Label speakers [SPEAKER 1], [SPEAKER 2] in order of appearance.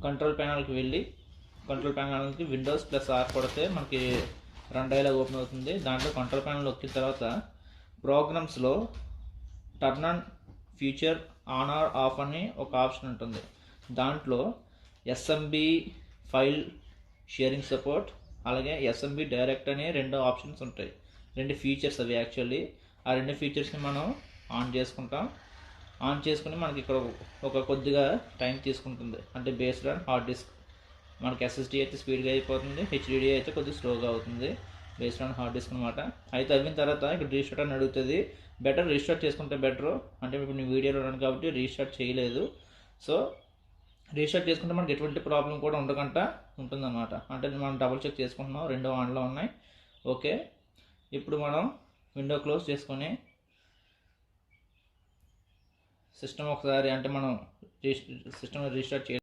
[SPEAKER 1] Control ప్యానల్కి వెళ్ళి control ప్యానల్కి Windows +R కొడితే మనకి రన్ డైలాగ్ ఓపెన్ అవుతుంది. దాంట్లో కంట్రోల్ ప్యానల్ నొక్కిన తర్వాత ప్రోగ్రామ్స్లో turn on feature on or off అని ఒక ఆప్షన్ ఉంటుంది. దాంట్లో SMB ఫైల్ షేరింగ్ సపోర్ట్ అలాగే SMB డైరెక్ట్ అనే 2 ఆప్షన్స్ ఉంటాయి. 2 ఫీచర్స్ అవి యాక్చువల్లీ. ఆ 2 ఫీచర్స్ని మనం ఆన్ చేసుకుంటాం. ఆన్ చేసుకుని మనకి ఇక్కడ ఒక కొద్దిగా టైం తీసుకుంటుంది. అంటే బేస్డ్ ఆన్ హార్డ్ డిస్క్. మనకి SSD అయితే స్పీడ్గా అయిపోతుంది, HDD అయితే కొద్దిగా స్లోగా అవుతుంది బేస్డ్ ఆన్ హార్డ్ డిస్క్ అనమాట. అయితే అయిన తర్వాత ఇక్కడ రీస్టార్ట్ అని అడుగుతుంది. బెటర్ రీస్టార్ట్ చేసుకుంటే బెటరు. అంటే ఇప్పుడు నేను వీడియోలో ఉన్నాను కాబట్టి రీస్టార్ట్ చేయలేదు. సో రీస్టార్ట్ చేసుకుంటే మనకి ఎటువంటి ప్రాబ్లం కూడా ఉండకుండా ఉంటుందన్నమాట. అంటే మనం డబుల్ చెక్ చేసుకుంటున్నాం, 2 ఆన్లో ఉన్నాయి. ఓకే, ఇప్పుడు మనం విండో క్లోజ్ చేసుకొని సిస్టమ్ ఒకసారి అంటే మనం సిస్టమ్ రీస్టార్ట్